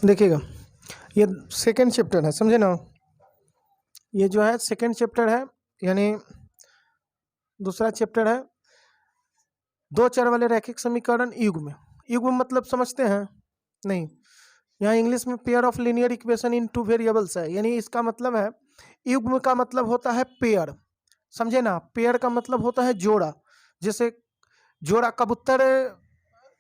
देखिएगा, ये second chapter है, समझे ना। ये जो है सेकंड चैप्टर है, यानी दूसरा चैप्टर है। दो चर वाले रैखिक समीकरण युग्म। युग्म मतलब समझते हैं नहीं? यहाँ इंग्लिश में pair of linear equation in two variables है, यानी इसका मतलब है युग्म का मतलब होता है पेयर, समझे ना। पेयर का मतलब होता है जोड़ा। जैसे जोड़ा कबूतर,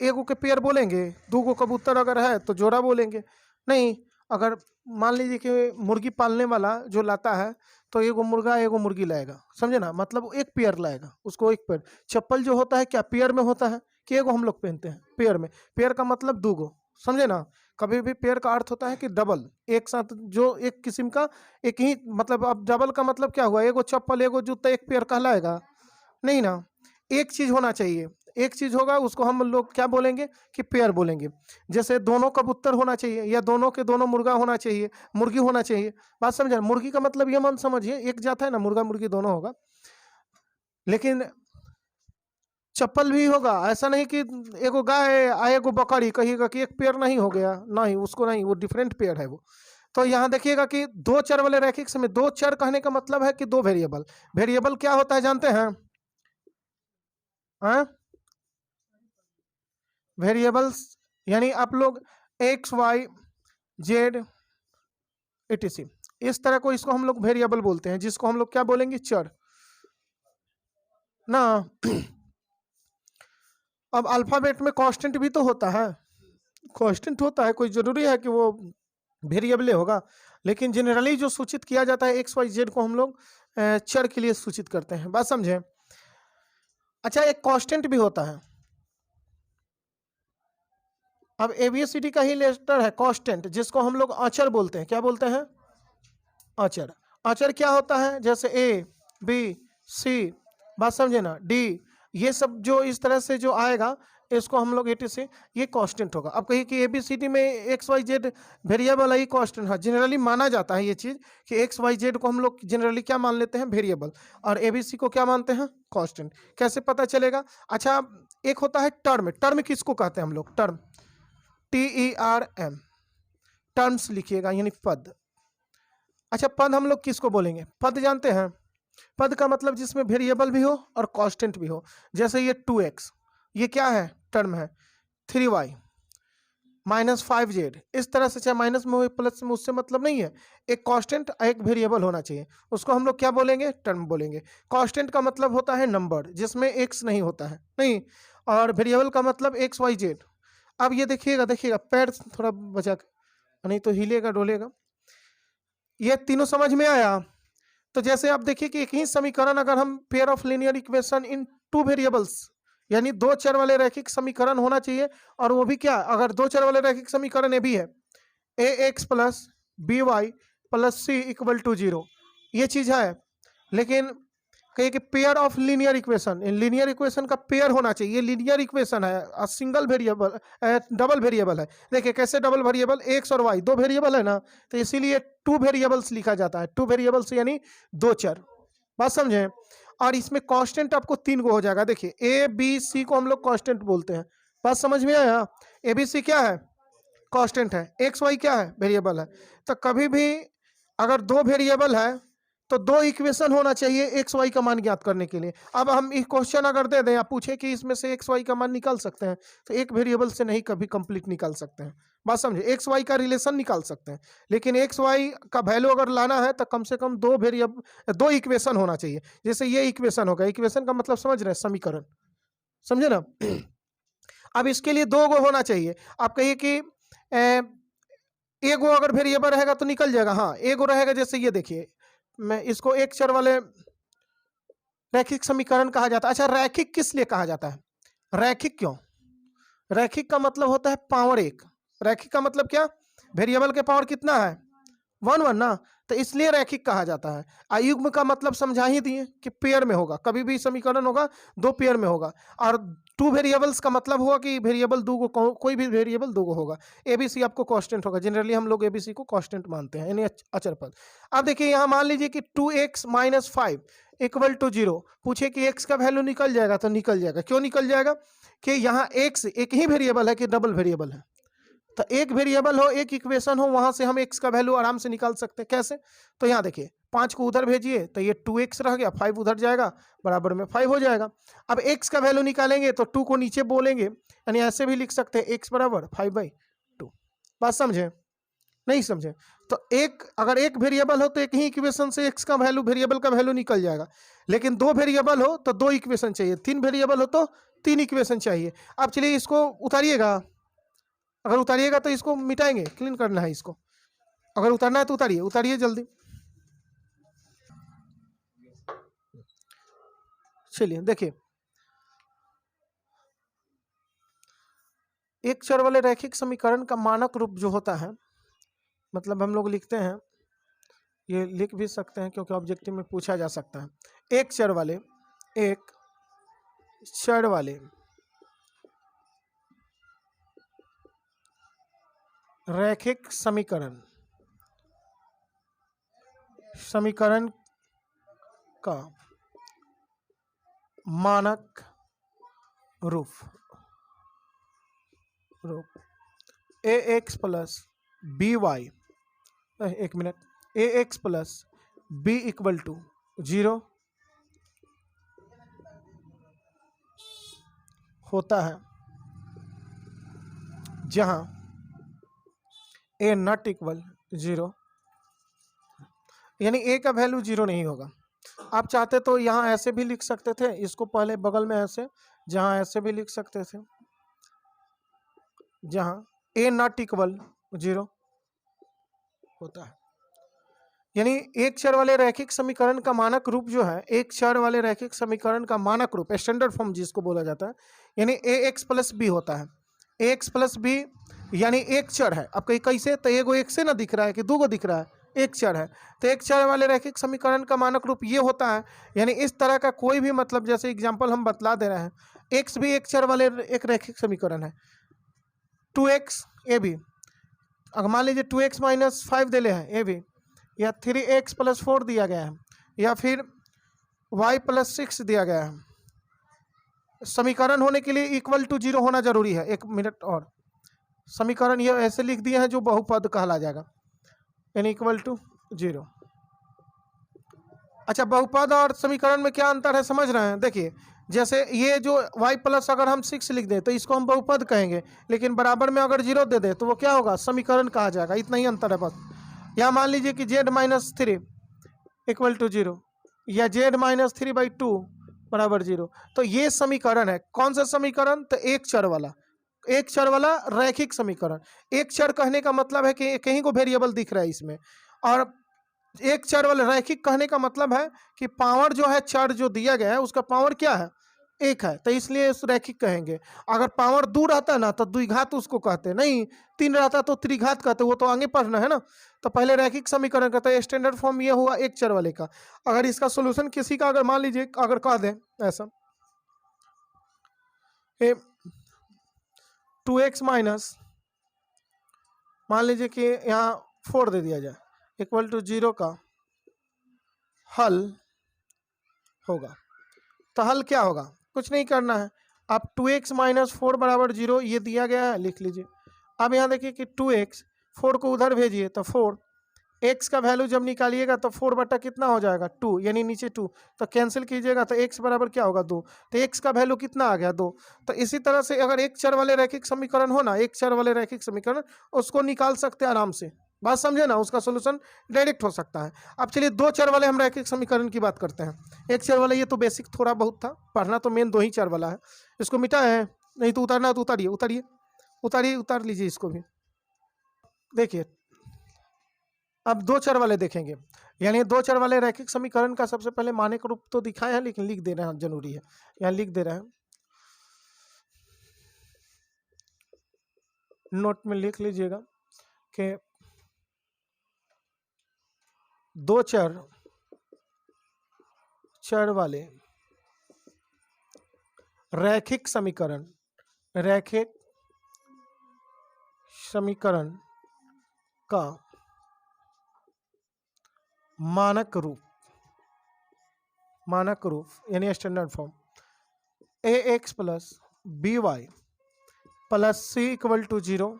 एगो के पेयर बोलेंगे, दो गो कबूतर अगर है तो जोड़ा बोलेंगे नहीं। अगर मान लीजिए कि मुर्गी पालने वाला जो लाता है तो एगो मुर्गा एगो मुर्गी लाएगा, समझे ना, मतलब एक पेयर लाएगा, उसको एक पेयर। चप्पल जो होता है क्या पेयर में होता है कि एगो हम लोग पहनते हैं पेयर में। पेयर का मतलब दो गो, समझे ना। कभी भी पेयर का अर्थ होता है कि डबल, एक साथ जो एक किस्म का एक ही, मतलब अब डबल का मतलब क्या हुआ, एगो चप्पल एगो जूता एक पेयर कहलाएगा नहीं ना। एक चीज होना चाहिए, एक चीज होगा उसको हम लोग क्या बोलेंगे कि पेयर बोलेंगे। जैसे दोनों कबूतर होना चाहिए या दोनों के दोनों मुर्गा होना चाहिए, मुर्गी होना चाहिए। बात समझे? मुर्गी का मतलब ये मन समझिए, एक जात है ना, मुर्गा मुर्गी दोनों होगा। लेकिन चप्पल भी होगा, ऐसा नहीं कि एगो गाय एगो बकरी कहिएगा कि एक पेयर नहीं हो गया, नहीं, उसको नहीं, वो डिफरेंट पेयर है वो। तो यहाँ देखिएगा कि दो चर वाले रैखिक समय, दो चर कहने का मतलब है कि दो वेरिएबल। वेरिएबल क्या होता है जानते हैं? वेरिएबल्स यानी आप लोग एक्स वाई जेड etc, इस तरह को इसको हम लोग वेरिएबल बोलते हैं, जिसको हम लोग क्या बोलेंगे? चर ना। अब अल्फाबेट में कांस्टेंट भी तो होता है, कांस्टेंट होता है, कोई जरूरी है कि वो वेरिएबल होगा। लेकिन जनरली जो सूचित किया जाता है एक्स वाई जेड को हम लोग चर के लिए सूचित करते हैं, बात समझे। अच्छा, एक कांस्टेंट भी होता है। अब एबीसीडी का ही लेटर है कांस्टेंट, जिसको हम लोग अचर बोलते हैं। क्या बोलते हैं? अचर। अचर क्या होता है? जैसे ए बी सी, बात समझे ना, डी, ये सब जो इस तरह से जो आएगा इसको हम लोग एटी से ये कांस्टेंट होगा। अब कहिए कि एबीसीडी में एक्स वाई जेड वेरिएबल है, कांस्टेंट है। जनरली माना जाता है ये चीज कि एक्स वाई जेड को हम लोग जनरली क्या मान लेते हैं? वेरिएबल, और एबीसी को क्या मानते हैं? कांस्टेंट। कैसे पता चलेगा? अच्छा, एक होता है टर्म। टर्म किसको कहते हैं हम लोग? टर्म, TERM, टर्म्स लिखिएगा, यानी पद। अच्छा, पद हम लोग किसको बोलेंगे? पद जानते हैं? पद का मतलब जिसमें वेरिएबल भी हो और कांस्टेंट भी हो। जैसे ये 2x, ये क्या है? टर्म है। 3y -5z, इस तरह से, चाहे माइनस में हो प्लस में, उससे मतलब नहीं है। एक कांस्टेंट एक वेरिएबल होना चाहिए, उसको हम लोग क्या बोलेंगे? टर्म बोलेंगे। कांस्टेंट का मतलब होता है नंबर, जिसमें x नहीं होता है, नहीं। और वेरिएबल का मतलब एक्स वाई जेड। अब ये देखिएगा, देखिएगा पैर थोड़ा बचा के, नहीं तो हिलेगा डोलेगा। ये तीनों समझ में आया? तो जैसे आप देखिए कि एक ही समीकरण अगर हम pair of linear equation in two variables, यानी दो चर वाले रैखिक समीकरण होना चाहिए। और वो भी क्या? अगर दो चर वाले रैखिक समीकरण ये भी है, ax plus B Y plus C equal to 0, ये चीज है। लेकिन कहिए कि pair of linear equation, linear equation का पेयर होना चाहिए। ये लीनियर इक्वेशन है, सिंगल वेरिएबल, डबल वेरिएबल है। देखिए कैसे डबल वेरिएबल, एक्स और वाई दो वेरिएबल है ना, तो इसीलिए टू वेरिएबल्स लिखा जाता है। टू वेरिएबल्स यानी दो चर, बात समझे। और इसमें कांस्टेंट आपको तीन गो हो जाएगा। देखिए ए बी सी को हम लोग कांस्टेंट बोलते हैं, बात समझ में आया। ए बी सी क्या है? कांस्टेंट है। एक्स वाई क्या है? वेरिएबल है। तो कभी भी अगर दो वेरिएबल है तो दो इक्वेशन होना चाहिए एक्स वाई का मान ज्ञात करने के लिए। अब हम एक क्वेश्चन अगर दे दें या पूछे कि इसमें से एक्स वाई का मान निकाल सकते हैं, तो एक वेरिएबल से नहीं कभी कंप्लीट निकाल सकते हैं, बात समझे। एक्स वाई का रिलेशन निकाल सकते हैं, लेकिन एक्स वाई का वैल्यू अगर लाना है तो कम से कम दो वेरिएबल, दो इक्वेशन होना चाहिए। जैसे ये इक्वेशन होगा, इक्वेशन का मतलब समझ रहे हैं? समीकरण, समझे ना। अब इसके लिए दो गो होना चाहिए। आप कहिए कि एगो अगर वेरिएबल रहेगा तो निकल जाएगा, हाँ एगो रहेगा। जैसे ये देखिए, मैं इसको एक चर वाले रैखिक समीकरण कहा जाता है। अच्छा, रैखिक किस लिए कहा जाता है? रैखिक क्यों? रैखिक का मतलब होता है पावर एक। रैखिक का मतलब क्या? वेरिएबल के पावर कितना है? 1 1 ना, तो इसलिए रैखिक कहा जाता है। अयुग्म का मतलब समझा ही दिए कि पेयर में होगा, कभी भी समीकरण होगा दो पेयर में होगा। और टू वेरिएबल्स का मतलब होगा कि वेरिएबल दो गो, कोई भी वेरिएबल दो गो होगा। एबीसी आपको कांस्टेंट होगा, जनरली हम लोग एबीसी को कांस्टेंट मानते हैं, यानी अचर पद। अब देखिए यहाँ मान लीजिए कि 2x - 5 इक्वल टू 0, पूछे कि x का वैल्यू निकल जाएगा, तो निकल जाएगा। क्यों निकल जाएगा? कि यहाँ x एक ही वेरिएबल है कि डबल वेरिएबल है? तो एक वेरिएबल हो, एक इक्वेशन हो, वहां से हम x का वैल्यू आराम से निकाल सकते हैं। कैसे? तो यहाँ देखिए 5 को उधर भेजिए तो ये 2x रह गया, 5 उधर जाएगा, बराबर में 5 हो जाएगा। अब x का वैल्यू निकालेंगे तो 2 को नीचे बोलेंगे, यानी ऐसे भी लिख सकते हैं x बराबर 5/2। बात समझे? नहीं समझे? तो अगर एक वेरिएबल हो तो एक ही इक्वेशन से x का वैल्यू, वेरिएबल का वैल्यू निकल जाएगा। लेकिन 2 वेरिएबल हो तो 2 इक्वेशन चाहिए, 3 वेरिएबल हो तो 3 इक्वेशन चाहिए। अब चलिए इसको उतारिएगा, अगर उतारिएगा तो इसको मिटाएंगे, क्लीन करना है इसको। अगर उतारना है तो उतारिए, उतारिए जल्दी। चलिए देखिए, एक चर वाले रैखिक समीकरण का मानक रूप जो होता है, मतलब हम लोग लिखते हैं, ये लिख भी सकते हैं क्योंकि ऑब्जेक्टिव में पूछा जा सकता है। एक चर वाले रैखिक समीकरण का मानक रूप ax प्लस by, एक minute, ax plus b equal to 0 होता है जहां a नॉट इक्वल 0, यानी a का वैल्यू 0 नहीं होगा। आप चाहते तो यहाँ ऐसे भी लिख सकते थे, इसको पहले बगल में ऐसे, जहां ऐसे भी लिख सकते थे, जहां a नॉट इक्वल 0 होता है। यानी एक चर वाले रैखिक समीकरण का मानक रूप जो है, एक चर वाले रैखिक समीकरण का मानक रूप, स्टैंडर्ड फॉर्म जिसको बोला जाता है, यानी ax प्लस b होता है। ax प्लस b यानी एक चर है। अब कहीं कैसे, तो एगो एक से ना दिख रहा है कि दो गो दिख रहा है, एक चर है। तो एक चर वाले रैखिक समीकरण का मानक रूप ये होता है, यानी इस तरह का कोई भी, मतलब जैसे एग्जाम्पल हम बतला दे रहे हैं, x भी एक चर वाले एक रैखिक समीकरण है। 2x ए भी, अगर मान लीजिए 2x माइनस 5 दे ले हैं ए भी, या 3x प्लस 4 दिया गया है, या फिर y प्लस 6 दिया गया है। समीकरण होने के लिए इक्वल टू 0 होना जरूरी है। एक मिनट, और समीकरण ये ऐसे लिख दिए हैं जो बहुपद कहला जाएगा, यानी इक्वल टू 0। अच्छा, बहुपद और समीकरण में क्या अंतर है समझ रहे हैं? देखिए, जैसे ये जो y प्लस अगर हम 6 लिख दें तो इसको हम बहुपद कहेंगे, लेकिन बराबर में अगर 0 दे दें तो वो क्या होगा, समीकरण कहा जाएगा। इतना ही अंतर है बस। या मान लीजिए कि z माइनस 3 इक्वल टू 0, या z माइनस 3/2 बराबर 0, तो ये समीकरण है। कौन सा समीकरण? तो एक चर वाला रैखिक समीकरण। एक चर कहने का मतलब है कि कहीं को वेरिएबल दिख रहा है इसमें, और एक चर वाले रैखिक कहने का मतलब है कि पावर जो है, चर जो दिया गया है उसका पावर क्या है, एक है, तो इसलिए उस रैखिक कहेंगे। अगर पावर 2 रहता ना तो द्विघात उसको कहते, नहीं 3 रहता तो त्रिघात कहते, वो तो आगे पढ़ना है ना। तो पहले रैखिक समीकरण का, तो स्टैंडर्ड फॉर्म ये हुआ एक चर वाले का। अगर इसका सोल्यूशन किसी का, अगर मान लीजिए अगर कह दें ऐसा, 2x माइनस, मान लीजिए कि यहाँ 4 दे दिया जाए, इक्वल टू 0 का हल होगा। तो हल क्या होगा, कुछ नहीं करना है, आप 2x माइनस 4 बराबर 0 ये दिया गया है, लिख लीजिए। अब यहाँ देखिए कि 2x, 4 को उधर भेजिए तो 4, x का वैल्यू जब निकालिएगा तो 4 बटा कितना हो जाएगा, 2, यानी नीचे 2, तो कैंसिल कीजिएगा तो x बराबर क्या होगा, 2, तो x का वैल्यू कितना आ गया, 2। तो इसी तरह से अगर एक चर वाले रैखिक समीकरण हो ना, एक चर वाले रैखिक समीकरण, उसको निकाल सकते हैं आराम से। बात समझे ना, उसका सोल्यूशन डायरेक्ट हो सकता है। अब चलिए दो चर वाले हम रैखिक समीकरण की बात करते हैं। एक चर वाला ये तो बेसिक थोड़ा बहुत था, पढ़ना तो मेन 2 ही चर वाला है, इसको मिटा है, नहीं तो उतारना तो उतारिए, उतार लीजिए इसको भी। देखिए अब 2 चर वाले देखेंगे, यानी 2 चर वाले रैखिक समीकरण का सबसे पहले मानक रूप तो दिखाए हैं, लेकिन लिख दे रहे हैं, जरूरी है, यहाँ लिख दे रहे हैं, नोट में लिख लीजिएगा कि 2 चर वाले रैखिक समीकरण का मानक रूप यानी standard form, ax plus by plus c equal to 0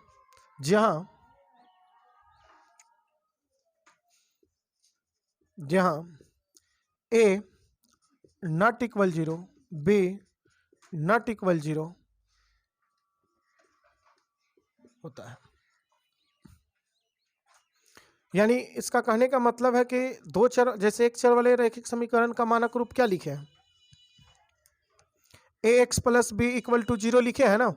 जहां जहां a not equal 0, b not equal 0 होता है। यानी इसका कहने का मतलब है कि दो चर, जैसे एक चर वाले रैखिक समीकरण का मानक रूप क्या लिखे हैं, ax plus B equal to 0 लिखे हैं ना,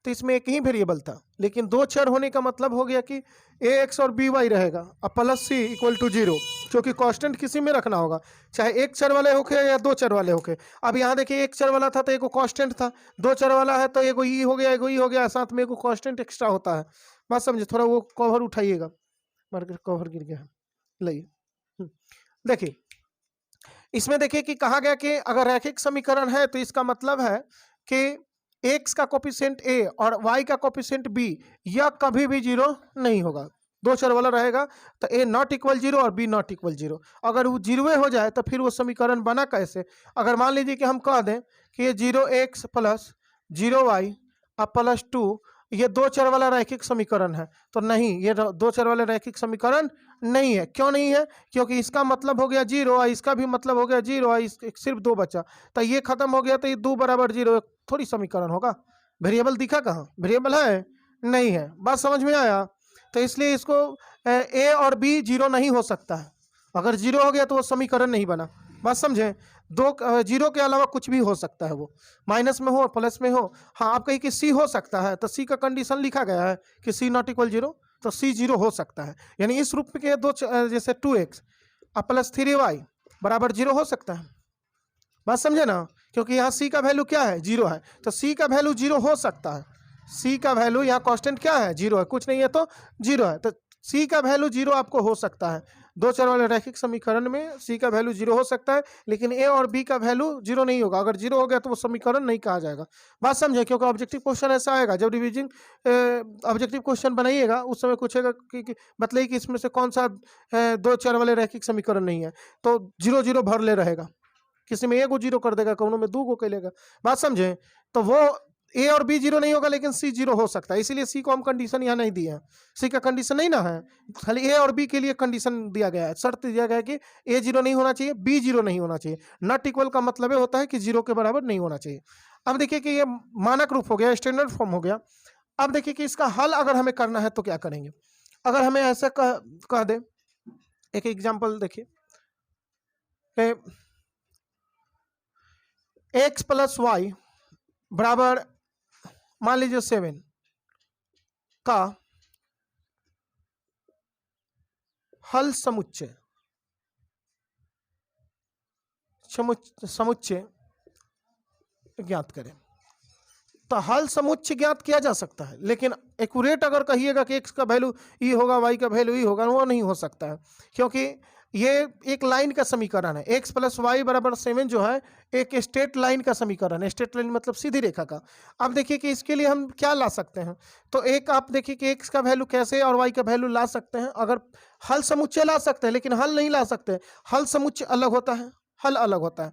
तो इसमें एक ही वेरिएबल था, लेकिन दो चर होने का मतलब हो गया कि ax और by रहेगा और प्लस सी इक्वल टू 0, क्योंकि कांस्टेंट किसी में रखना होगा, चाहे एक चर वाले होके या दो चर वाले होके। अब यहाँ देखिए एक चर वाला था तो एगो कांस्टेंट था, दो चर वाला है तो एगो ई हो गया, एगो ई हो गया, साथ में एगो कांस्टेंट एक्स्ट्रा होता है। बात समझे, थोड़ा वो कवर उठाइएगा, मार्केट कवर गिर गया है, लाइए देखिए इसमें देखिए कि कहा गया कि अगर रैखिक समीकरण है तो इसका मतलब है कि x का कोफिशिएंट a और y का कोफिशिएंट b यह कभी भी 0 नहीं होगा, दो चर वाला रहेगा, तो a नॉट इक्वल 0 और b नॉट इक्वल 0। अगर वो 0 हो जाए तो फिर वो समीकरण बना कैसे, अगर मान लीजिए कि हम कह दें कि ये 0x प्लस 0y और प्लस 2 ये दो चर वाला रैखिक समीकरण है, तो नहीं, ये दो चर वाला रैखिक समीकरण नहीं है। क्यों नहीं है, क्योंकि इसका मतलब हो गया 0 और इसका भी मतलब हो गया 0 और सिर्फ 2 बचा, तो ये खत्म हो गया, तो ये 2 बराबर 0 थोड़ी समीकरण होगा। वेरिएबल दिखा कहाँ, वेरिएबल है नहीं है, बात समझ में आया। तो इसलिए इसको ए और बी 0 नहीं हो सकता है, अगर 0 हो गया तो वो समीकरण नहीं बना। बात समझे, दो 0 के अलावा कुछ भी हो सकता है, वो माइनस में हो प्लस में हो। हाँ, आप कहीं कि सी हो सकता है, तो सी का कंडीशन लिखा गया है कि सी नॉट इक्वल 0, तो सी 0 हो सकता है। यानी इस रूप में के दो जैसे 2x प्लस 3y बराबर 0 हो सकता है। बात समझे ना, क्योंकि यहाँ सी का वैल्यू क्या है, 0 है, तो सी का वैल्यू 0 हो सकता है। सी का वैल्यू यहाँ कांस्टेंट क्या है, 0 है, कुछ नहीं है तो 0 है, तो सी का वैल्यू 0 आपको हो सकता है। दो चर वाले रैखिक समीकरण में सी का वैल्यू 0 हो सकता है, लेकिन ए और बी का वैल्यू 0 नहीं होगा। अगर 0 हो गया तो वो समीकरण नहीं कहा जाएगा। बात समझे, क्योंकि ऑब्जेक्टिव क्वेश्चन ऐसा आएगा, जब रिविजिंग ऑब्जेक्टिव क्वेश्चन बनाइएगा उस समय पूछेगा कि बताइए कि इसमें से कौन सा दो चर वाले रैखिक समीकरण नहीं है, तो 0 0 भर ले रहेगा, किसी में एगो 0 कर देगा, कौनों में 2 को कह लेगा। बात समझे, तो वो ए और बी 0 नहीं होगा, लेकिन सी 0 हो सकता है, इसीलिए सी को हम कंडीशन यहाँ नहीं दिए हैं। सी का कंडीशन नहीं ना है, खाली ए और बी के लिए कंडीशन दिया गया है, शर्त दिया गया है कि ए 0 नहीं होना चाहिए, बी 0 नहीं होना चाहिए। नॉट इक्वल का मतलब ये होता है कि 0 के बराबर नहीं होना चाहिए। अब देखिए कि ये मानक रूप हो गया, स्टैंडर्ड फॉर्म हो गया। अब देखिए कि इसका हल अगर हमें करना है तो क्या करेंगे। अगर हमें ऐसा कह दे, एक एग्जाम्पल देखिए, एक्स प्लस वाई बराबर मान लीजिए 7 का हल समुच्चय समुच्चय ज्ञात करें। तो हल समुच्चय ज्ञात किया जा सकता है, लेकिन एक्यूरेट अगर कहिएगा कि एक्स का वैल्यू ई होगा, वाई का वैल्यू ई होगा, वो नहीं हो सकता है, क्योंकि ये एक लाइन का समीकरण है। एक्स प्लस वाई बराबर 7 जो है एक स्ट्रेट लाइन का समीकरण है, स्ट्रेट लाइन मतलब सीधी रेखा का। अब देखिए कि इसके लिए हम क्या ला सकते हैं, तो एक आप देखिए कि एक्स का वैल्यू कैसे और वाई का वैल्यू ला सकते हैं। अगर हल समुच्चय ला सकते हैं, लेकिन हल नहीं ला सकते, हल समुच्चय अलग होता है, हल अलग होता है।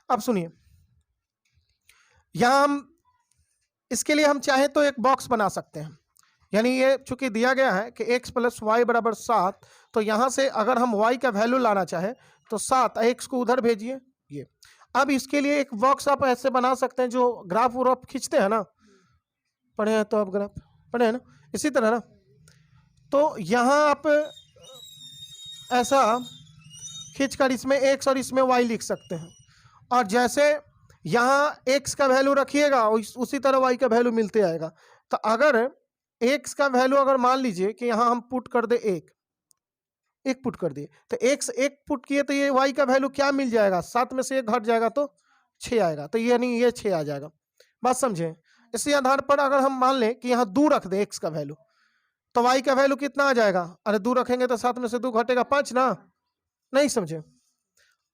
अब सुनिए, यहाँ हम इसके लिए हम चाहे तो एक बॉक्स बना सकते हैं, यानी ये चूंकि दिया गया है कि x प्लस वाई बराबर 7, तो यहाँ से अगर हम y का वैल्यू लाना चाहे तो 7, x को उधर भेजिए ये। अब इसके लिए एक बॉक्स आप ऐसे बना सकते हैं, जो ग्राफ व्राफ खींचते हैं ना, पढ़े हैं तो आप ग्राफ पढ़े हैं ना, इसी तरह ना, तो यहाँ आप ऐसा खींचकर इसमें x और इसमें y लिख सकते हैं, और जैसे यहाँ x का वैल्यू रखिएगा उसी तरह y का वैल्यू मिलते आएगा। तो अगर x का वैल्यू अगर मान लीजिए कि यहाँ हम पुट कर दे एक पुट कर दिए, तो x एक पुट किए तो ये y का वैल्यू क्या मिल जाएगा, 7 में से 1 घट जाएगा तो 6 आएगा, तो यानी ये 6 आ जाएगा। बात समझे, इसी आधार पर अगर हम मान लें कि यहाँ 2 रख दे x का वैल्यू, तो y का वैल्यू कितना आ जाएगा, अरे 2 रखेंगे तो 7 में से 2 घटेगा 5 ना, नहीं समझे।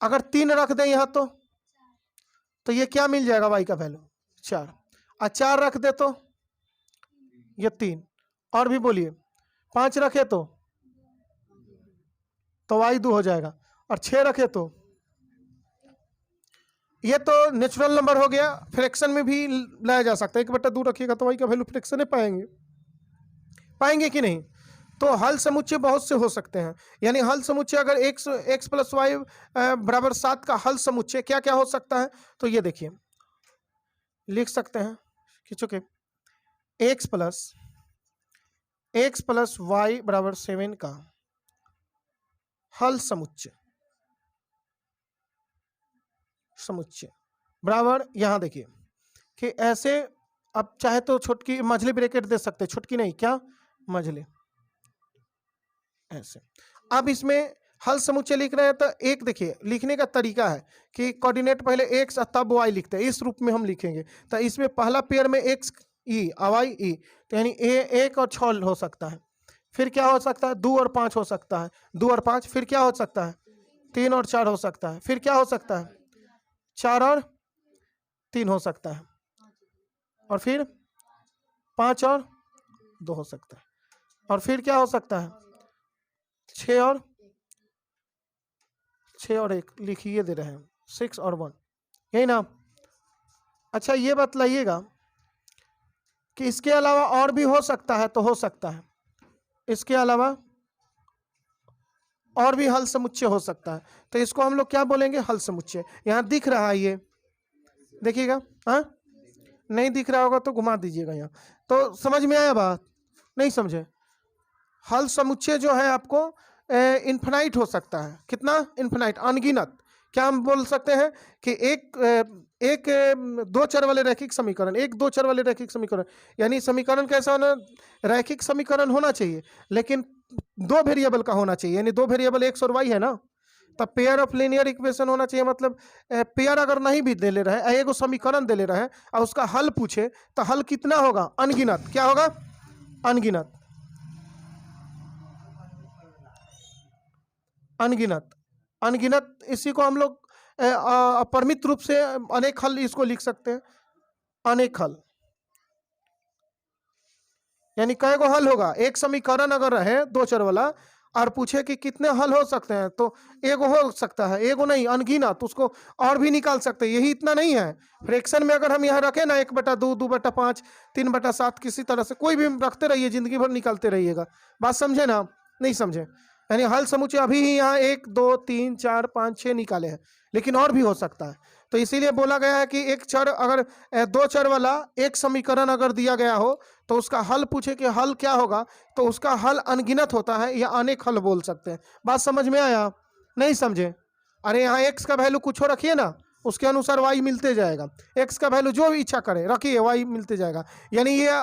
अगर 3 रख दें यहाँ तो ये क्या मिल जाएगा, y का वैल्यू 4, और 4 रख दे तो ये 3, और भी बोलिए 5 रखे तो y 2 हो जाएगा, और 6 रखे तो ये तो नेचुरल नंबर हो गया, फ्रैक्शन में भी लाया जा सकता है। 1/2 रखिएगा तो y का वैल्यू फ्रैक्शन ही पाएंगे। पाएंगे कि नहीं? तो हल समुच्चय बहुत से हो सकते हैं, यानी हल समुच्चय अगर x प्लस वाई बराबर 7 का हल समुच्चय क्या क्या हो सकता है, तो ये देखिए लिख सकते हैं कि चूंकि x प्लस वाई बराबर 7 का हल समुच्चय बराबर, यहां देखिए कि ऐसे, अब चाहे तो छोटकी मझली ब्रैकेट दे सकते, छोटकी नहीं, क्या मझली, ऐसे। अब इसमें हल समुच्चय लिख रहे हैं तो एक देखिए लिखने का तरीका है कि कोऑर्डिनेट पहले x तब y लिखते हैं, इस रूप में हम लिखेंगे। तो इसमें पहला पेयर में x ई वाई ई, तो यानी a 1 और 6 हो सकता है। फिर क्या हो सकता है, 2 और 5 हो सकता है, 2 और 5। फिर क्या हो सकता है, 3 और 4 हो सकता है। फिर क्या हो सकता है, 4 और 3 हो सकता है। और फिर 5 और 2 हो सकता है। और फिर क्या हो सकता है, 6 और 1 लिखिए दे रहे हैं, 6 और 1, यही ना। अच्छा ये बतलाइएगा कि इसके अलावा और भी हो सकता है, तो हो सकता है इसके अलावा और भी हल समुच्चय हो सकता है, तो इसको हम लोग क्या बोलेंगे, हल समुच्चय। यहाँ दिख रहा है, ये देखिएगा, हाँ नहीं दिख रहा होगा तो घुमा दीजिएगा यहाँ। तो समझ में आया बात, नहीं समझे? हल समुच्चय जो है आपको इन्फिनाइट हो सकता है। कितना इन्फिनाइट, अनगिनत। क्या हम बोल सकते हैं कि एक दो चर वाले रैखिक समीकरण, एक दो चर वाले रैखिक समीकरण, यानी समीकरण कैसा होना, रैखिक समीकरण होना चाहिए, लेकिन 2 वेरिएबल का होना चाहिए, यानी 2 वेरिएबल x और y है ना, तब पेयर ऑफ लीनियर इक्वेशन होना चाहिए। मतलब पेयर अगर नहीं भी दे ले रहे, एगो समीकरण दे ले रहे और उसका हल पूछे, तो हल कितना होगा, अनगिनत। क्या होगा, अनगिनत, अनगिनत, अनगिनत। इसी को हम लोग अपरिमित रूप से अनेक हल इसको लिख सकते हैं, अनेक हल। यानी कई गो हल होगा, एक समीकरण अगर रहे 2 चर वाला और पूछे कि कितने हल हो सकते हैं, तो एगो हो सकता है, एगो नहीं, अनगिनत। उसको और भी निकाल सकते हैं, यही इतना नहीं है। फ्रैक्शन में अगर हम यहाँ रखें ना 1/2, 2/5, 3/7, किसी तरह से कोई भी रखते रहिए, जिंदगी भर निकालते रहिएगा। बात समझे ना, नहीं समझे? यानी हल समुच्चय अभी ही यहाँ 1 2 3 4 5 6 निकाले हैं, लेकिन और भी हो सकता है। तो इसीलिए बोला गया है कि एक चर अगर 2 चर वाला एक समीकरण अगर दिया गया हो, तो उसका हल पूछे कि हल क्या होगा, तो उसका हल अनगिनत होता है या अनेक हल बोल सकते हैं। बात समझ में आया, नहीं समझे? अरे यहाँ x का वैल्यू कुछ रखिए ना, उसके अनुसार y मिलते जाएगा। x का वैल्यू जो इच्छा करे रखिए, y मिलते जाएगा। यानी ये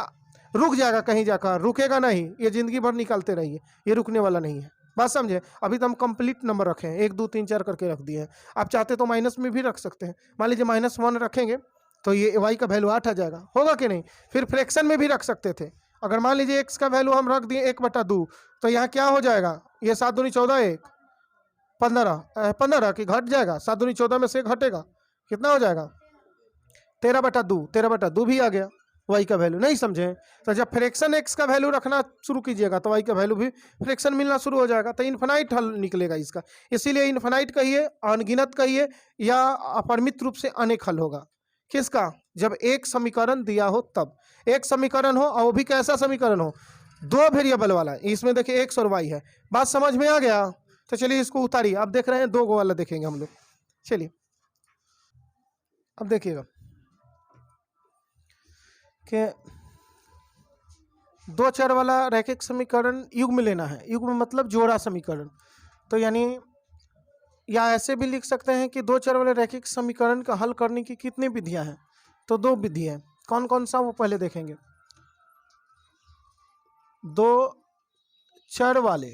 रुक जाएगा, कहीं जाकर रुकेगा नहीं, ये जिंदगी भर निकालते रहिए, ये रुकने वाला नहीं है। बात समझे? अभी तो हम कंप्लीट नंबर रखे हैं, 1 2 3 4 करके रख दिए हैं। आप चाहते तो माइनस में भी रख सकते हैं। मान लीजिए -1 रखेंगे तो ये y का वैल्यू 8 आ जाएगा, होगा कि नहीं? फिर फ्रैक्शन में भी रख सकते थे। अगर मान लीजिए x का वैल्यू हम रख दिए 1/2, तो यहाँ क्या हो जाएगा, ये 7 दूनी 14, 1 15 की घट जाएगा, 7 दूनी 14 में से घटेगा, कितना हो जाएगा, 13/2, 13/2 भी आ गया y का वैल्यू। नहीं समझे? तो जब फ्रैक्शन x का वैल्यू रखना शुरू कीजिएगा तो y का वैल्यू भी फ्रैक्शन मिलना शुरू हो जाएगा, तो इन्फिनाइट हल निकलेगा इसका। इसीलिए इन्फिनाइट कहिए, अनगिनत कहिए, या अपरिमित रूप से अनेक हल होगा। किसका, जब एक समीकरण दिया हो तब। एक समीकरण हो और वो भी कैसा समीकरण हो, 2 वेरिएबल वाला, इसमें देखिए x और y है। बात समझ में आ गया? तो चलिए इसको उतारिए। अब देख रहे हैं 2 गो वाला देखेंगे हम लोग। चलिए अब देखिएगा कि 2 चर वाला रैखिक समीकरण युग्म लेना है। युग्म मतलब जोड़ा समीकरण। तो यानी या ऐसे भी लिख सकते हैं कि 2 चर वाले रैखिक समीकरण का हल करने की कितनी विधियां हैं, तो 2 विधि है। कौन कौन सा, वो पहले देखेंगे। 2 चर वाले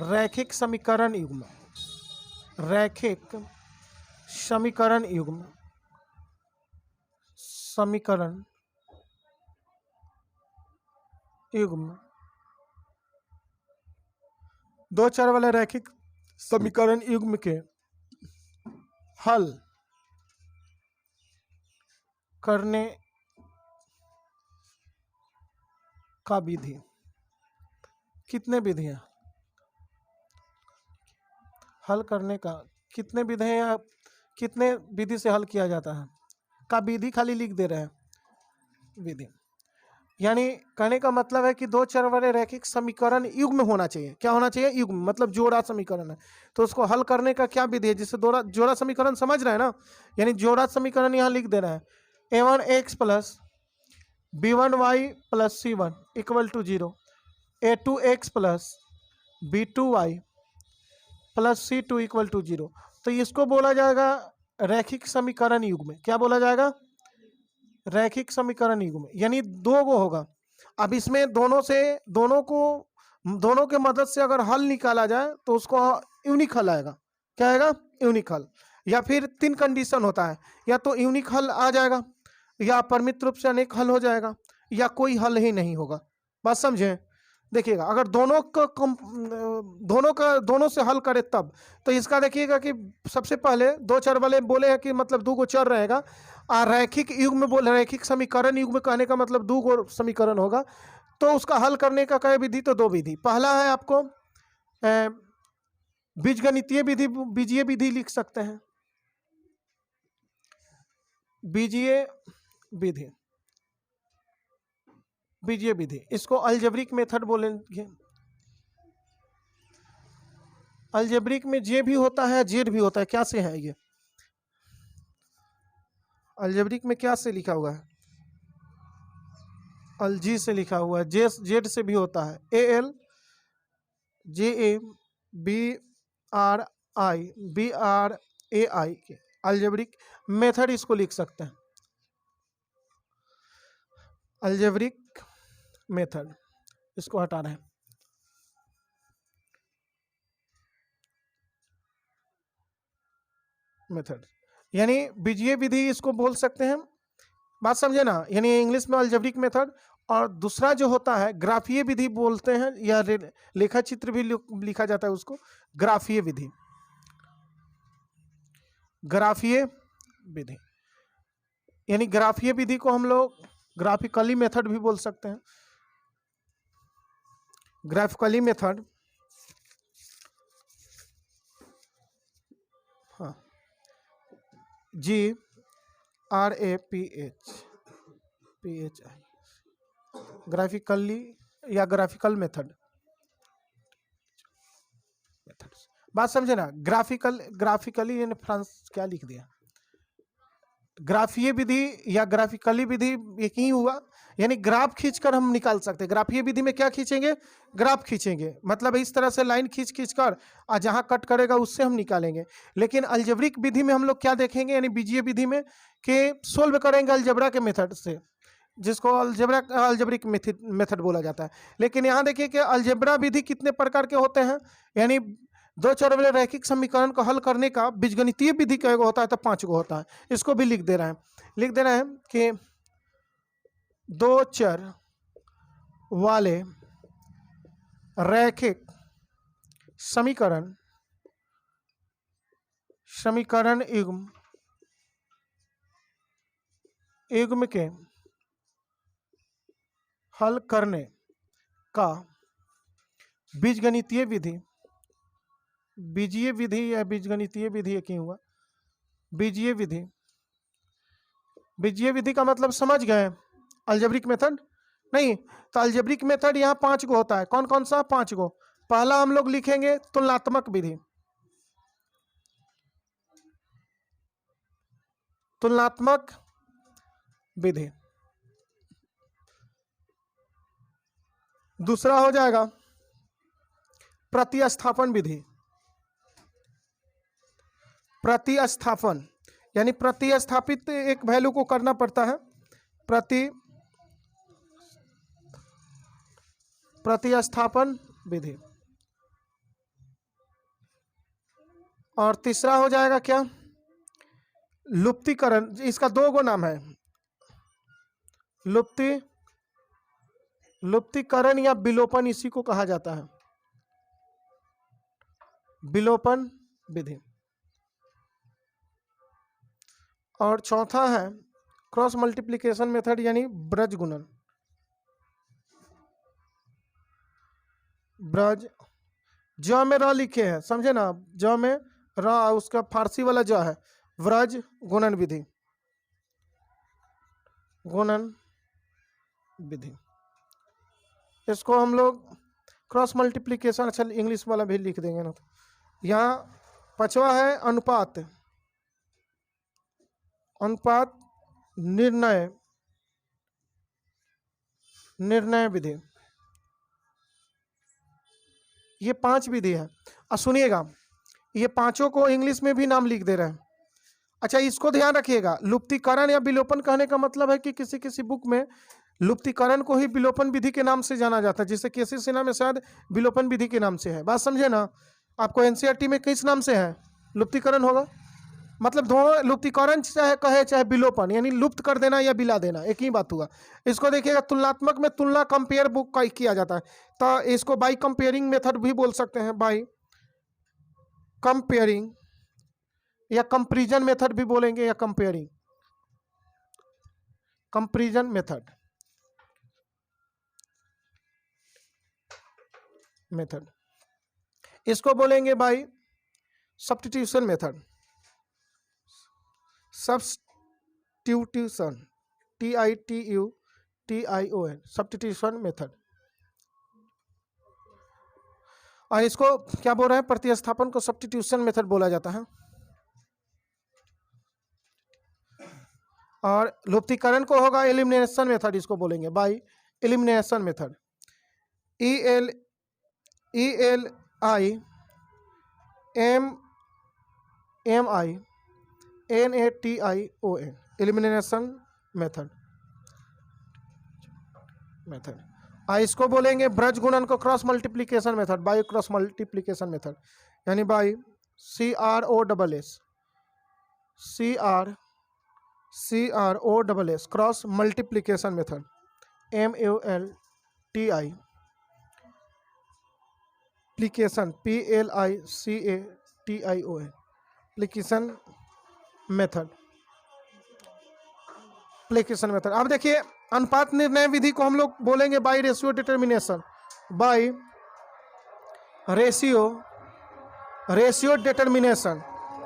रैखिक समीकरण युग्म, रैखिक समीकरण युग्म, समीकरण युग्म, 2 चर वाले रैखिक समीकरण युग्म के हल करने का विधि। कितने विधियां, हल करने का कितने विधि हैं, कितने विधि से हल किया जाता है, का विधि खाली लिख दे रहे हैं, विधि। यानी कहने का मतलब है कि दो चर वाले रैखिक समीकरण युग्म होना चाहिए। क्या होना चाहिए? युग्म, मतलब जोड़ा समीकरण है। तो उसको हल करने का क्या विधि है? जिससे जोड़ा समीकरण समझ रहे हैं ना, यानी जोड़ा समीकरण यहाँ लिख दे रहे हैं। a1x plus b1y plus c1 equal to 0, a2x plus b2y plus c2 equal to 0। तो इसको बोला जाएगा रैखिक समीकरण युग्म। क्या बोला जाएगा? रैखिक समीकरण युग्म, यानी दो गो होगा। अब इसमें दोनों के मदद से अगर हल निकाला जाए तो उसको यूनिक हल आएगा। क्या आएगा? यूनिक हल। या फिर तीन कंडीशन होता है, या तो यूनिक हल आ जाएगा, या परिमित रूप से अनेक हल हो जाएगा, या कोई हल ही नहीं होगा। बात समझे? देखिएगा, अगर दोनों से हल करे तब, तो इसका देखिएगा कि सबसे पहले दो चर वाले बोले हैं कि मतलब दो गो चर रहेगा, और रैखिक युग्म बोले, रैखिक समीकरण युग्म कहने का मतलब दो गो समीकरण होगा। तो उसका हल करने का क्या विधि? तो दो विधि। पहला है आपको बीजगणितीय विधि, बीजीय विधि लिख सकते हैं, बीजीय विधि, बीजीय विधि। इसको अलजेब्रिक मेथड बोलेंगे। अलजेब्रिक में जे भी होता है, जेड भी होता है। क्या से है ये? अलजेब्रिक में क्या से लिखा हुआ है? अलजी से लिखा हुआ है। जेड से भी होता है, AL JA BRI के अलजेब्रिक मेथड इसको लिख सकते हैं, अलजेब्रिक मेथड। इसको हटा रहे हैं, मेथड यानी बीजीय विधि इसको बोल सकते हैं। बात समझे ना? यानी इंग्लिश में अलजेब्रिक मेथड, और दूसरा जो होता है ग्राफीय विधि बोलते हैं, या रेखा चित्र भी लिखा जाता है उसको, ग्राफीय विधि। ग्राफीय विधि यानी ग्राफीय विधि को हम लोग ग्राफिकली मेथड भी बोल सकते हैं। ग्राफिकली मेथड, हाँ, GRAPHI, ग्राफिकली या ग्राफिकल मेथड। बात समझे ना? ग्राफिकली यानी फ्रांस क्या लिख दिया, ग्राफीय विधि या ग्राफिकली विधि एक ही हुआ। यानी ग्राफ खींचकर हम निकाल सकते हैं। ग्राफीय विधि में क्या खींचेंगे? ग्राफ खींचेंगे, मतलब इस तरह से लाइन खींच कर, और जहां कट करेगा उससे हम निकालेंगे। लेकिन अलजेब्रिक विधि में हम लोग क्या देखेंगे, यानी बीजीय विधि में, कि सोल्व करेंगे अलजेब्रा के मेथड से, जिसको अलजेब्रिक मेथड बोला जाता है। लेकिन यहाँ देखिए कि अलजेब्रा विधि कितने प्रकार के होते हैं, यानी दो चर वाले रैखिक समीकरण को हल करने का बीजगणितीय विधि कई गो होता है? तो 5 गो होता है। इसको भी लिख दे रहे हैं कि दो चर वाले रैखिक समीकरण युग्म के हल करने का बीजगणितीय विधि, बीजीय विधि या बीजगणितीय विधि एक ही हुआ, बीजीय विधि। बीजीय विधि का मतलब समझ गए? अलजेब्रिक मेथड नहीं। तो अलजेब्रिक मेथड यहाँ 5 गो होता है। कौन कौन सा? 5 गो। पहला हम लोग लिखेंगे तुलनात्मक विधि, तुलनात्मक विधि। दूसरा हो जाएगा प्रतिस्थापन विधि, प्रतिस्थापन यानी प्रतिस्थापित एक वैल्यू को करना पड़ता है, प्रतिस्थापन विधि। और तीसरा हो जाएगा क्या? लुप्तीकरण। इसका दो गो नाम है, लुप्तीकरण या विलोपन, इसी को कहा जाता है, विलोपन विधि। और चौथा है क्रॉस मल्टीप्लिकेशन मेथड यानी ब्रज गुणन। ब्रज, ज में र लिखे हैं, समझे ना? ज में र, उसका फारसी वाला ज है, व्रज गुणन विधि, गुणन विधि। इसको हम लोग क्रॉस मल्टीप्लिकेशन, अच्छा इंग्लिश वाला भी लिख देंगे ना। तो यहाँ पांचवा है अनुपात, अनुपात निर्णय, निर्णय विधि। ये 5 विधि है। अब सुनिएगा, ये पांचों को इंग्लिश में भी नाम लिख दे रहे हैं। अच्छा, इसको ध्यान रखिएगा, लुप्तीकरण या विलोपन कहने का मतलब है कि किसी किसी बुक में लुप्तीकरण को ही विलोपन विधि के नाम से जाना जाता है, जैसे केसी सिन्हा में शायद विलोपन विधि के नाम से है। बात समझे ना? आपको एनसीईआरटी में किस नाम से है? लुप्तीकरण होगा। मतलब दोनों, लुप्तीकरण चाहे कहे चाहे विलोपन, यानी लुप्त कर देना या बिला देना, एक ही बात हुआ। इसको देखिएगा, तुलनात्मक में तुलना कंपेयर बुक का किया जाता है, तो इसको बाई कंपेयरिंग मेथड भी बोल सकते हैं, बाई कंपेयरिंग, या कंपैरिजन मेथड भी बोलेंगे, या कंपेयरिंग, कंपैरिजन मेथड, मेथड इसको बोलेंगे by substitution method, substitution, TITUTION, substitution method. और इसको क्या बोल रहे हैं? प्रतिस्थापन को सब्स्टिट्यूशन मेथड बोला जाता है। और लुप्तीकरण को होगा एलिमिनेशन मेथड, इसको बोलेंगे by elimination method, ELIMINATION, elimination method, method. इसको बोलेंगे ब्रज गुणन को cross multiplication method, by cross multiplication method, यानी by CROSS cross multiplication method, MULTI application, PLICATION, application method, application method. अब देखिए, अनुपात निर्णय विधि को हम लोग बोलेंगे by ratio determination, by ratio determination,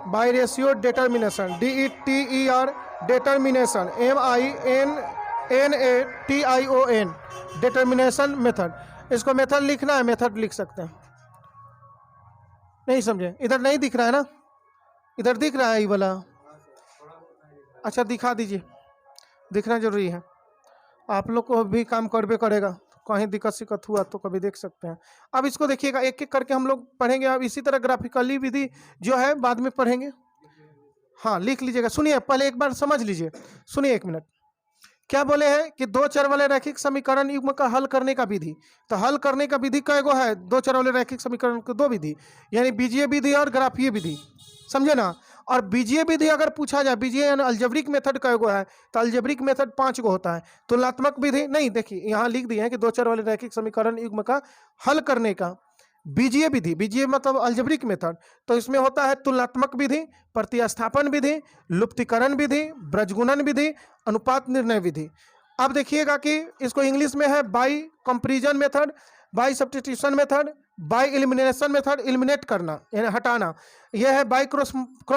by ratio determination, DETER determination, MINNATION determination method. इसको मेथड लिखना है, मेथड लिख सकते हैं। नहीं समझे? इधर नहीं दिख रहा है ना? इधर दिख रहा है ये वाला? अच्छा दिखा दीजिए, दिखना जरूरी है। आप लोग को भी काम करबे करेगा, कहीं दिक्कत सिक्कत हुआ तो कभी देख सकते हैं। अब इसको देखिएगा, एक एक करके हम लोग पढ़ेंगे। अब इसी तरह ग्राफिकली विधि जो है बाद में पढ़ेंगे। हाँ लिख लीजिएगा। सुनिए, पहले एक बार समझ लीजिए, सुनिए एक मिनट। क्या बोले हैं कि दो चर वाले रैखिक समीकरण युग्म का हल करने का विधि। तो हल करने का विधि कई गो है? दो चर वाले रैखिक समीकरण को दो विधि, यानी बीजीय विधि और ग्राफीय विधि, समझे ना? और बीजीय विधि अगर पूछा जाए, बीजीय यानी अलजेब्रिक मेथड कई गो है? तो अलजेब्रिक मेथड 5 गो होता है। तुलनात्मक विधि नहीं, देखिए यहाँ लिख दिए हैं कि दो चर वाले रैखिक समीकरण युग्म का हल करने का बीजीय विधि, बीजीय मतलब अलजेब्रिक मेथड, तो इसमें होता है तुलनात्मक विधि, प्रतिस्थापन विधि, लुप्तीकरण विधि, ब्रजगुणन विधि, अनुपात निर्णय विधि। अब देखिएगा कि इसको इंग्लिश में है by comparison method, by substitution method, by elimination method, eliminate करना यानी हटाना। यह है बाई क्रॉस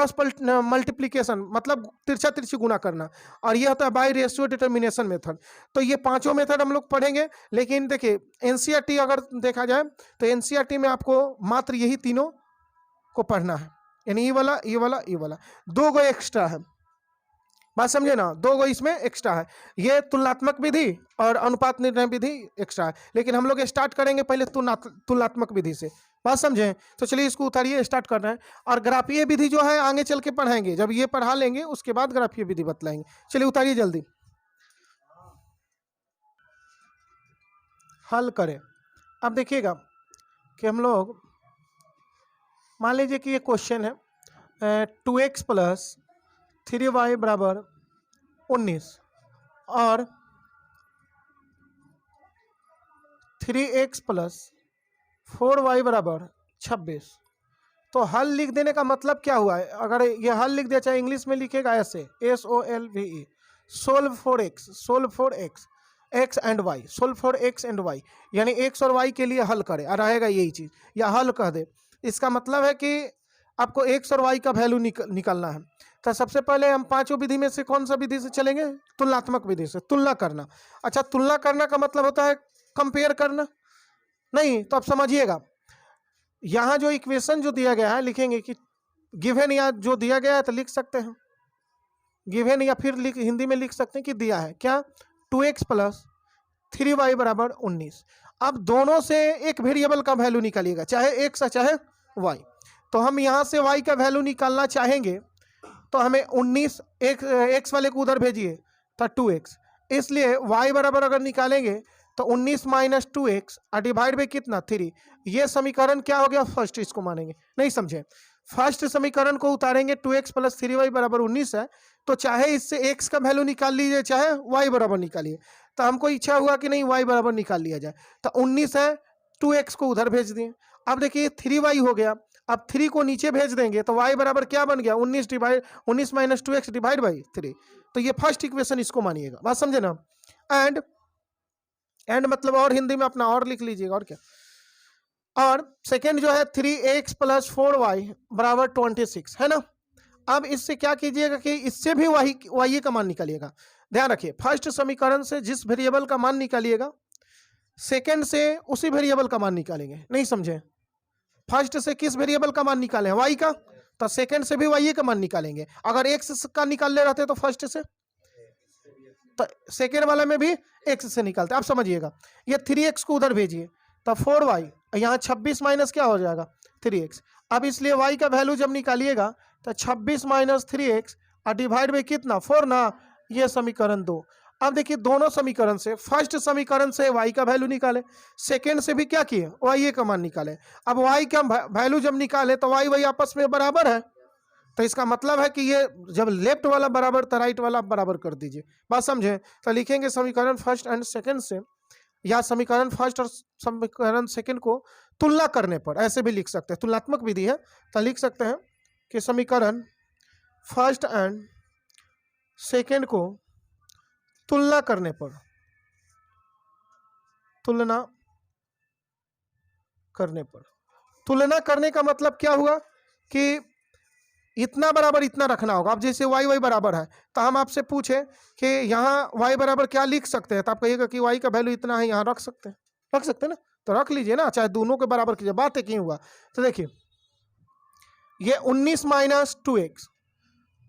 मल्टीप्लिकेशन, मतलब तिरछा तिरछी गुना करना। और यह होता है बाई रेशियो डिटर्मिनेशन मेथड। तो ये पांचों मेथड हम लोग पढ़ेंगे। लेकिन देखिए, एनसीईआरटी अगर देखा जाए तो एनसीईआरटी में आपको मात्र यही तीनों को पढ़ना है, यानी ये वाला, ये वाला, ये वाला, 2 गो एक्स्ट्रा है। बात समझे ना? 2 गो इसमें एक्स्ट्रा है। ये तुलनात्मक विधि और अनुपात निर्णय विधि एक्स्ट्रा है। लेकिन हम लोग स्टार्ट करेंगे पहले तुलनात्मक विधि से। बात समझे? तो चलिए इसको उतारिए, स्टार्ट कर रहे हैं। और ग्राफीय विधि जो है आगे चल के पढ़ाएंगे, जब ये पढ़ा लेंगे उसके बाद ग्राफीय विधि बतलाएंगे। चलिए उतारिए जल्दी, हल करें। अब देखिएगा कि हम लोग, मान लीजिए कि ये क्वेश्चन है 2x + 3y = 19 और 3x + 4y = 26। तो हल लिख देने का मतलब क्या हुआ है? अगर ये हल लिख दिया, चाहे इंग्लिश में लिखेगा ऐसे SOLVE, solve for x, solve for x, x and y, solve for x and y, यानी x और y के लिए हल करे, और रहेगा यही चीज, या हल कह दे। इसका मतलब है कि आपको x और y का वैल्यू निकालना है। तो सबसे पहले हम पांचों विधि में से कौन सा विधि से चलेंगे? तुलनात्मक विधि से, तुलना करना। अच्छा, तुलना करना का मतलब होता है कंपेयर करना? नहीं। तो अब समझिएगा, यहाँ जो इक्वेशन जो दिया गया है लिखेंगे कि गिवन, या जो दिया गया है तो लिख सकते हैं गिवन, या फिर हिंदी में लिख सकते हैं कि दिया है क्या, 2x प्लस 3y बराबर 19। अब दोनों से एक वेरिएबल का वैल्यू निकालिएगा, चाहे x है चाहे y। तो हम यहाँ से y का वैल्यू निकालना चाहेंगे तो हमें 19, x वाले को उधर भेजिए तो 2x, इसलिए y बराबर अगर निकालेंगे तो 19 माइनस 2x डिवाइड बाई कितना 3। ये समीकरण क्या हो गया, फर्स्ट। इसको मानेंगे नहीं, समझे? फर्स्ट समीकरण को उतारेंगे, 2x प्लस 3y बराबर 19 है, तो चाहे इससे x का वैल्यू निकाल लीजिए चाहे y बराबर निकालिए। तो हमको इच्छा हुआ कि नहीं y बराबर निकाल लिया जाए, तो 19 है, 2x को उधर भेज दिए। अब देखिए 3y हो गया, अब 3 को नीचे भेज देंगे तो y बराबर क्या बन गया, 19 माइनस 2x डिवाइड बाई 3। तो ये फर्स्ट इक्वेशन, इसको मानिएगा, बात समझे ना? एंड मतलब और हिंदी में अपना और लिख लीजिएगा, और क्या। और सेकेंड जो है 3x प्लस 4y बराबर 26 है ना। अब इससे क्या कीजिएगा कि इससे भी y का मान निकालिएगा। ध्यान रखिए, फर्स्ट समीकरण से जिस वेरिएबल का मान निकालिएगा, सेकेंड से उसी वेरिएबल का मान निकालेंगे, नहीं समझे? फर्स्ट से किस वेरिएबल का मान निकालें, y का, तो सेकेंड से भी y का मान निकालेंगे। अगर x का निकाल ले रहते तो फर्स्ट से, तो सेकेंड वाला में भी x से निकालते। अब समझिएगा, ये 3x को उधर भेजिए तो 4y, यहाँ 26 माइनस क्या हो जाएगा 3x। अब इसलिए y का वैल्यू जब निकालिएगा तो 26 माइनस 3x डिवाइड बाई कितना 4 ना, ये समीकरण 2। अब देखिए दोनों समीकरण से, फर्स्ट समीकरण से y का वैल्यू निकाले, सेकेंड से भी क्या किए, y का मान निकाले। अब y का वैल्यू जब निकाले तो y आपस में बराबर है, तो इसका मतलब है कि ये जब लेफ्ट वाला बराबर तो राइट वाला बराबर कर दीजिए, बात समझे? तो लिखेंगे समीकरण फर्स्ट एंड सेकंड से, या समीकरण फर्स्ट और समीकरण सेकंड को तुलना करने पर, ऐसे भी लिख सकते हैं, तुलनात्मक विधि है, तो लिख सकते हैं कि समीकरण फर्स्ट एंड सेकंड को तुलना करने पर, तुलना करने का मतलब क्या हुआ कि इतना बराबर इतना रखना होगा। अब जैसे y बराबर है तो हम आपसे पूछे कि यहाँ y बराबर क्या लिख सकते हैं, तो आप कहिएगा कि y का वैल्यू इतना है, यहाँ रख सकते हैं ना, तो रख लीजिए ना, चाहे दोनों के बराबर कीजिए, बात है क्यों हुआ। तो देखिए ये 19 माइनस 2x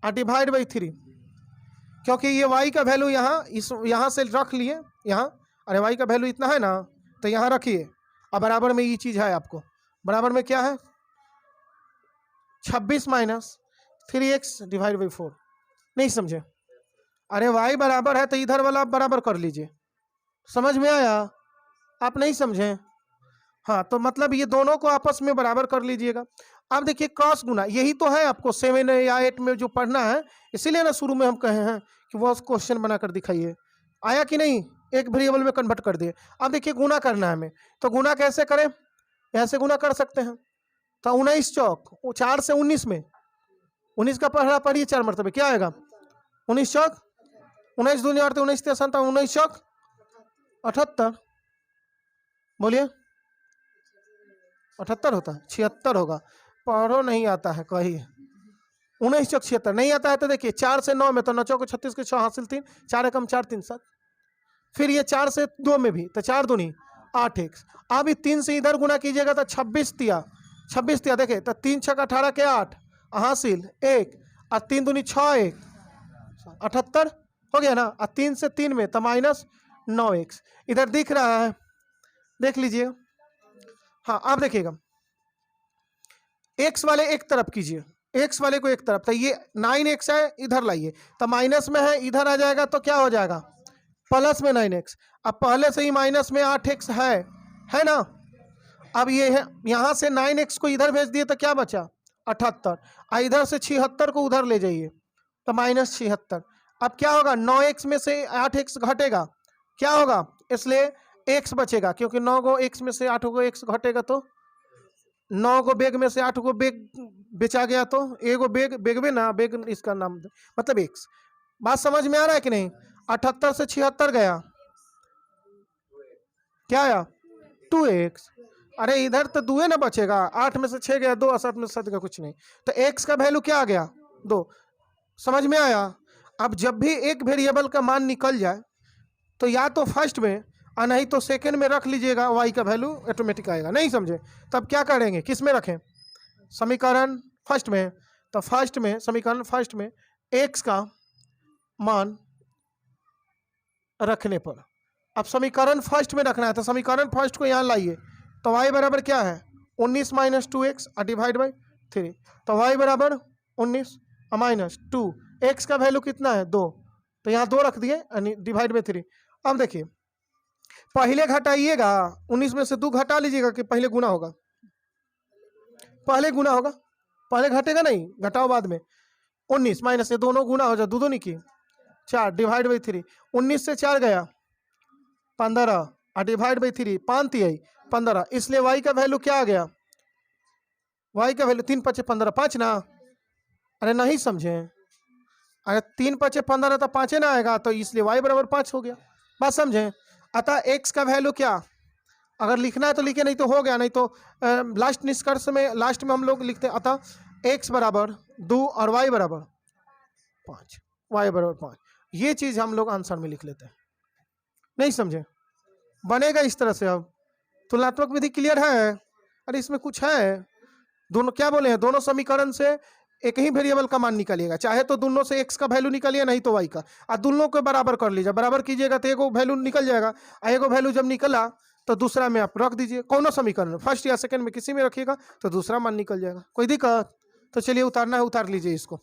डिवाइड बाई 3, क्योंकि ये y का वैल्यू यहाँ से रख लिए, यहाँ, अरे y का वैल्यू इतना है ना, तो यहाँ रखिए। अब बराबर में ये चीज़ है, आपको बराबर में क्या है 26 माइनस 3x डिवाइड बाई 4, नहीं समझे? अरे y बराबर है तो इधर वाला आप बराबर कर लीजिए, समझ में आया? आप नहीं समझे? हाँ, तो मतलब ये दोनों को आपस में बराबर कर लीजिएगा। अब देखिए क्रॉस गुना, यही तो है आपको 7 या 8 में जो पढ़ना है, इसीलिए ना शुरू में हम कहे हैं कि वो क्वेश्चन बनाकर दिखाइए, आया कि नहीं, एक वेरिएबल में कन्वर्ट कर दिए। अब देखिए गुना करना है हमें, तो गुना कैसे करें, ऐसे गुना कर सकते हैं। तो 19 चौक 4 से 19 में, 19 का पढ़ा पढ़िए 4 मरतबे, क्या आएगा 19 चौक 19 दूनी 8 19 3 19 चौक 78, बोलिए 78 होता है, 76 होगा, पढ़ो नहीं आता है कहिए। 19 चौक 76 नहीं आता है तो देखिए 4 से 9 में, तो 9 चौक 36 के 6 हासिल 3, 4 एकम 4 3 7, फिर ये 4 से 2 में भी, तो 4 दूनी 8x। अब 3 से इधर गुना कीजिएगा तो 26 तिया देखे, तो 3 छक 18 के 8 हासिल 1 और 3 दूनी 6 1 78 हो गया ना। और 3 से 3 में तो माइनस 9x, इधर दिख रहा है, देख लीजिए। हाँ, आप देखिएगा x वाले एक तरफ कीजिए, x वाले को एक तरफ, तो ये 9x है, इधर लाइए, तो माइनस में है, इधर आ जाएगा तो क्या हो जाएगा प्लस में 9x। अब पहले से ही माइनस में 8x है ना। अब ये है, यहाँ से 9x को इधर भेज दिए तो क्या बचा 78, और इधर से 76 को उधर ले जाइए तो माइनस 76। अब क्या होगा 9x में से 8x घटेगा, क्या होगा, इसलिए x बचेगा, क्योंकि 9 को x में से 8 को x घटेगा तो 9 को बेग में से 8 को बेग बेचा गया तो एगो बेगवे ना, बेग इसका नाम मतलब x। बात समझ में आ रहा है कि नहीं? 78 से 76 गया, क्या आया 2x। अरे इधर तो 2 ना बचेगा, 8 में से 6 गया 2, 7 में से 7 का कुछ नहीं, तो x का वैल्यू क्या आ गया 2। समझ में आया? अब जब भी एक वेरिएबल का मान निकल जाए तो या तो फर्स्ट में और नहीं तो सेकेंड में रख लीजिएगा, वाई का वैल्यू ऑटोमेटिक आएगा। नहीं समझे? तब क्या करेंगे, किस में रखें, समीकरण फर्स्ट में। तो फर्स्ट में, समीकरण फर्स्ट में एक्स का मान रखने पर, अब समीकरण फर्स्ट में रखना है तो समीकरण फर्स्ट को यहाँ लाइए। तो y बराबर क्या है, 19 माइनस 2x डिवाइड बाई 3। तो y बराबर 19 माइनस 2, x का वैल्यू कितना है 2, तो यहाँ 2 रख दिए यानी डिवाइड बाई 3। अब देखिए पहले घटाइएगा, 19 में से 2 घटा लीजिएगा कि पहले गुना होगा, पहले गुना होगा, पहले घटेगा नहीं, घटाओ बाद में। 19 माइनस से दोनों गुना हो जाए, दो नहीं की 4 डिवाइड बाई 3। 19 से 4 गया 15 डिवाइड बाई 3, 5 3 15, इसलिए y का वैल्यू क्या आ गया, y का वैल्यू 3 5 15, 5 ना। अरे नहीं समझे, अरे 3 5 15 तो 5 ना आएगा, तो इसलिए y बराबर 5 हो गया। बात समझे? अतः x का वैल्यू क्या, अगर लिखना है तो लिखे, नहीं तो हो गया, नहीं तो लास्ट निष्कर्ष में, लास्ट में हम लोग लिखते हैं अतः x बराबर 2 और y बराबर 5, y बराबर 5। ये चीज हम लोग आंसर में लिख लेते हैं। नहीं समझे? बनेगा इस तरह से। अब तुलनात्मक विधि क्लियर है? अरे इसमें कुछ है, दोनों क्या बोले हैं, दोनों समीकरण से एक ही वेरिएबल का मान निकालिएगा, चाहे तो दोनों से x का वैल्यू निकालिए, नहीं तो y का, और दोनों को बराबर कर लीजिए। बराबर कीजिएगा तो एगो वैल्यू निकल जाएगा, और एगो वैल्यू जब निकला तो दूसरा में आप रख दीजिए, कौन समीकरण फर्स्ट या सेकंड में किसी में रखिएगा तो दूसरा मान निकल जाएगा। कोई दिक्कत? तो चलिए उतारना है, उतार लीजिए इसको।